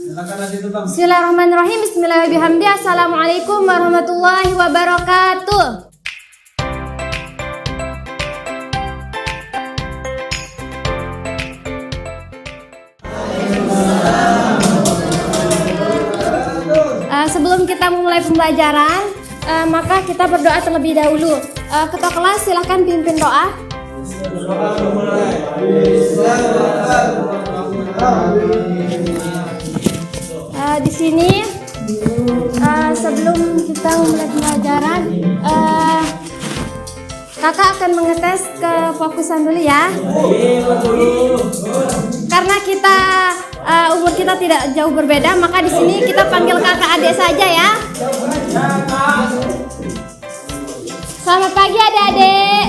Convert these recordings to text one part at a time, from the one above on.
Bismillahirrahmanirrahim. Bismillahirrahmanirrahim. Assalamualaikum warahmatullahi wabarakatuh. Sebelum kita memulai pembelajaran, maka kita berdoa terlebih dahulu. Ketua kelas silahkan pimpin doa. Di sini sebelum kita memulai pembelajaran, kakak akan mengetes kefokusan dulu ya. Karena kita umur kita tidak jauh berbeda, maka di sini kita panggil kakak adik saja ya. Selamat pagi adik-adik.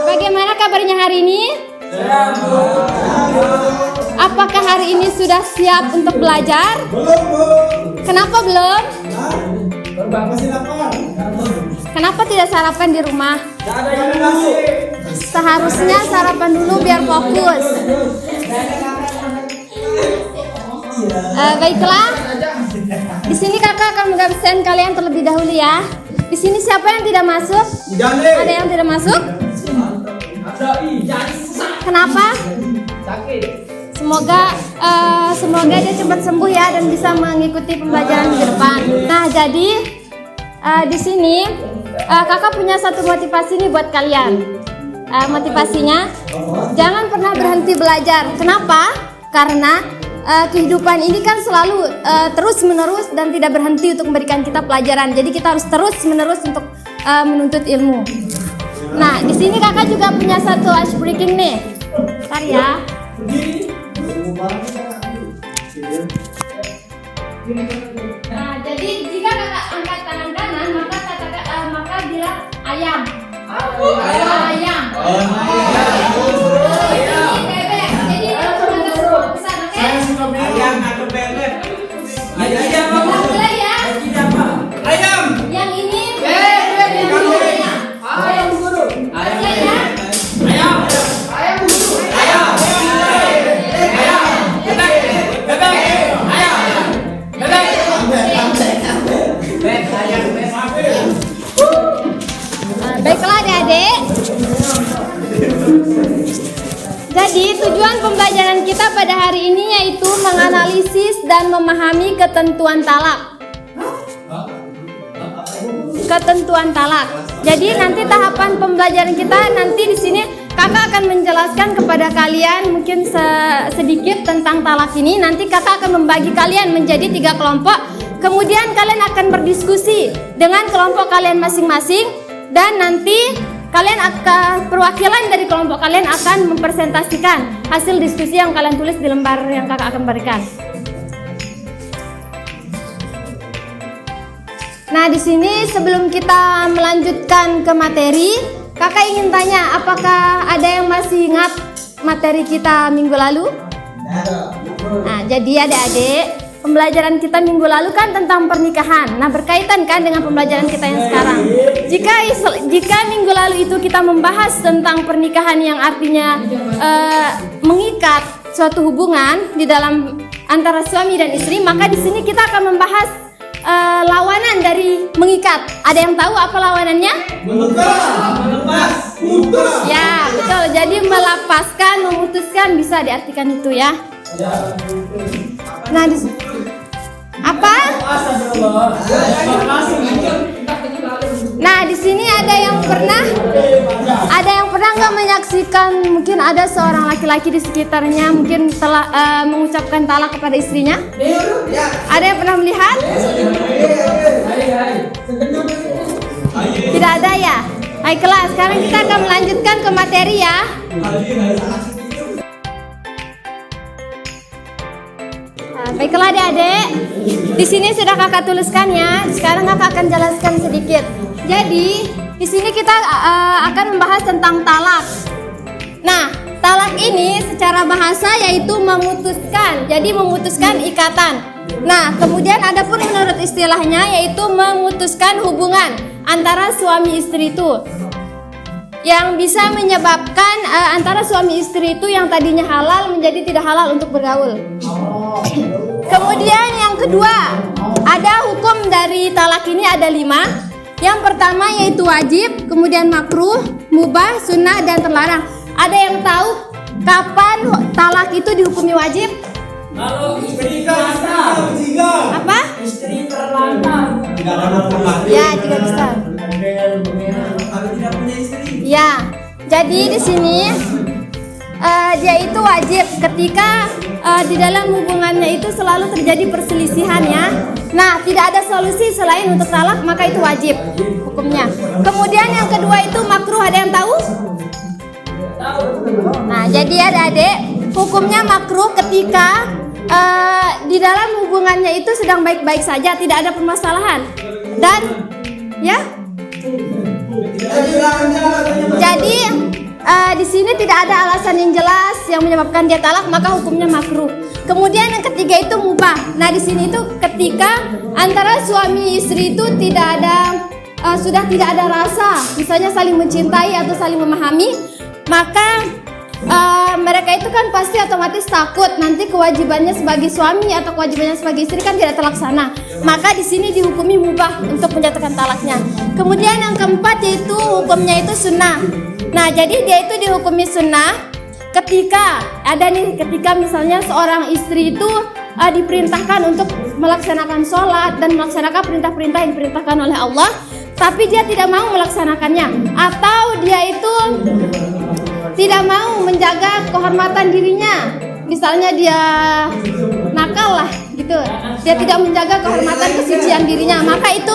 Bagaimana kabarnya hari ini? Apakah hari ini sudah siap untuk belajar? Kenapa belum? Kenapa tidak sarapan di rumah? Seharusnya sarapan dulu biar fokus. Baiklah. Di sini kakak akan mengabsen kalian terlebih dahulu ya. Di sini siapa yang tidak masuk? Ada yang tidak masuk? Kenapa? Semoga dia cepat sembuh ya dan bisa mengikuti pembelajaran di depan. Nah, jadi di sini kakak punya satu motivasi nih buat kalian. Motivasinya, jangan pernah berhenti belajar. Kenapa? Karena kehidupan ini kan selalu terus menerus dan tidak berhenti untuk memberikan kita pelajaran. Jadi kita harus terus menerus untuk menuntut ilmu. Nah, di sini kakak juga punya satu ice breaking nih. Bentar ya. Nah, jadi jika kakak angkat tangan kanan, maka bilang ayam. Ayam. Bebek. Jadi ayam atau bebek? Ayam. Mulai ya. Ayam. Yang ini bebek. Ayam guru. Ayam. Ayam. Ayam guru. Ayam. Ayam. Bebek. Bebek. Ayam. Bebek. Bebek. Ayam. Baiklah adik-adik. Jadi tujuan pembelajaran kita pada hari ini yaitu menganalisis dan memahami ketentuan talak. Ketentuan talak. Jadi nanti tahapan pembelajaran kita nanti di sini kakak akan menjelaskan kepada kalian mungkin sedikit tentang talak ini. Nanti kakak akan membagi kalian menjadi 3 kelompok. Kemudian kalian akan berdiskusi dengan kelompok kalian masing-masing. Dan nanti kalian akan perwakilan dari kelompok kalian akan mempresentasikan hasil diskusi yang kalian tulis di lembar yang kakak akan berikan. Nah, di sini sebelum kita melanjutkan ke materi, kakak ingin tanya, apakah ada yang masih ingat materi kita minggu lalu? Nah, jadi adik-adik, pembelajaran kita minggu lalu kan tentang pernikahan. Nah, berkaitan kan dengan pembelajaran kita yang sekarang. Jika minggu lalu itu kita membahas tentang pernikahan yang artinya mengikat suatu hubungan di dalam antara suami dan istri, maka di sini kita akan membahas lawanan dari mengikat. Ada yang tahu apa lawanannya? Melepas. Ya, betul. Jadi melepaskan, memutuskan bisa diartikan itu ya. Nah, apa? Nah, di sini ada yang pernah nggak menyaksikan, mungkin ada seorang laki-laki di sekitarnya mungkin telah mengucapkan talak kepada istrinya? Ada yang pernah melihat? Tidak ada ya? Baiklah, sekarang kita akan melanjutkan ke materi ya. Baiklah adik-adik, di sini sudah kakak tuliskan ya. Sekarang kakak akan jelaskan sedikit. Jadi di sini kita akan membahas tentang talak. Nah, talak ini secara bahasa yaitu memutuskan. Jadi memutuskan ikatan. Nah, kemudian ada pun menurut istilahnya yaitu memutuskan hubungan antara suami istri itu. yang bisa menyebabkan antara suami istri itu yang tadinya halal menjadi tidak halal untuk bergaul. Kemudian yang kedua, ada hukum dari talak ini ada 5. Yang pertama yaitu wajib, kemudian makruh, mubah, sunnah, dan terlarang. Ada yang tahu kapan talak itu dihukumi wajib? Kalau istri terlantar. Apa? Istri terlantar. Ya, jika bisa. Kalau tidak punya istri. Ya, jadi di sini dia itu wajib ketika di dalam hubungannya itu selalu terjadi perselisihan ya. Nah, tidak ada solusi selain untuk talak, maka itu wajib hukumnya. Kemudian yang kedua itu makruh, ada yang tahu? Nah, jadi adik-adik, hukumnya makruh ketika di dalam hubungannya itu sedang baik-baik saja, tidak ada permasalahan. Dan ya, jadi di sini tidak ada alasan yang jelas yang menyebabkan dia talak, maka hukumnya makruh. Kemudian yang ketiga itu mubah. Nah, di sini itu ketika antara suami istri itu tidak ada sudah tidak ada rasa, misalnya saling mencintai atau saling memahami, maka mereka itu kan pasti otomatis takut nanti kewajibannya sebagai suami atau kewajibannya sebagai istri kan tidak terlaksana. Maka di sini dihukumi mubah untuk menyatakan talaknya. Kemudian yang keempat yaitu hukumnya itu sunnah. Nah, jadi dia itu dihukumi sunnah ketika ketika misalnya seorang istri itu diperintahkan untuk melaksanakan sholat dan melaksanakan perintah-perintah yang diperintahkan oleh Allah, tapi dia tidak mau melaksanakannya, atau dia itu tidak mau menjaga kehormatan dirinya, misalnya dia nakal lah gitu, dia tidak menjaga kehormatan kesucian dirinya, maka itu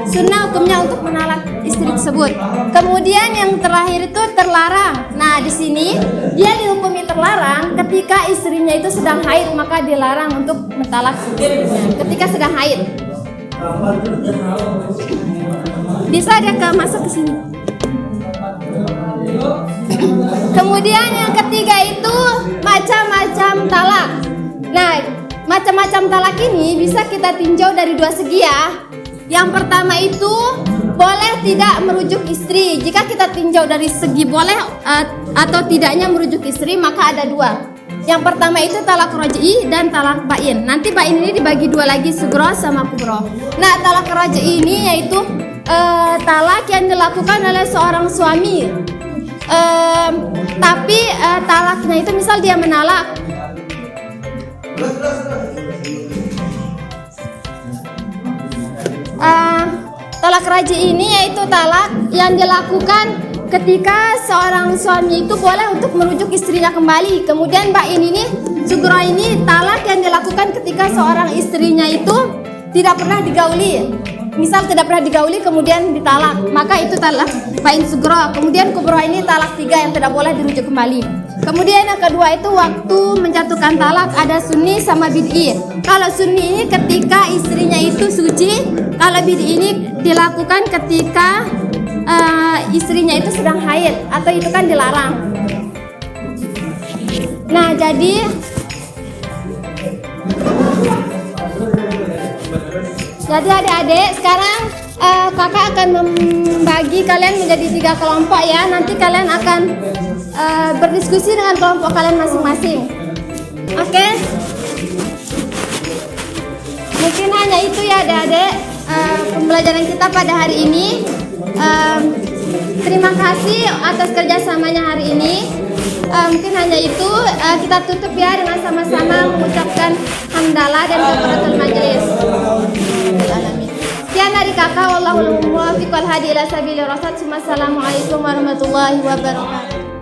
sunnah hukumnya untuk menalak istri tersebut. Kemudian yang terakhir itu terlarang. Nah, di sini dia dihukumi terlarang ketika istrinya itu sedang haid, maka dilarang untuk mentalak ketika sedang haid. Bisa dia masuk ke sini. Kemudian yang ketiga itu macam-macam talak. Nah, macam-macam talak ini bisa kita tinjau dari dua segi ya. Yang pertama itu boleh tidak merujuk istri. Jika kita tinjau dari segi boleh atau tidaknya merujuk istri, maka ada dua. Yang pertama itu talak raj'i dan talak bain. Nanti bain ini dibagi dua lagi, sugro sama kubro. Nah, talak raj'i ini yaitu talak yang dilakukan oleh seorang suami. Tapi talaknya itu misal dia menalak talak raj'i ini yaitu talak yang dilakukan ketika seorang suami itu boleh untuk merujuk istrinya kembali. Kemudian bain ini, sugro ini talak yang dilakukan ketika seorang istrinya itu tidak pernah digauli. Misal tidak pernah digauli kemudian ditalak, maka itu talak bain sugro. Kemudian kubro ini talak 3 yang tidak boleh dirujuk kembali. Kemudian yang kedua itu waktu menjatuhkan talak ada sunni sama bid'i. Kalau sunni ini ketika istrinya itu suci, kalau bid'i ini dilakukan ketika istrinya itu sedang haid, atau itu kan dilarang. Nah, jadi adik-adik sekarang kakak akan membagi kalian menjadi 3 kelompok ya. Nanti kalian akan berdiskusi dengan kelompok kalian masing-masing. Oke? Mungkin hanya itu ya adik-adik pembelajaran kita pada hari ini. Terima kasih atas kerjasamanya hari ini. Mungkin hanya itu, kita tutup ya dengan sama-sama mengucapkan hamdalah dan kafaratul majelis. Sekian dari kakak, wallahul muwaffiq wal hadi ila sabilir rasyad. Assalamualaikum warahmatullahi wabarakatuh.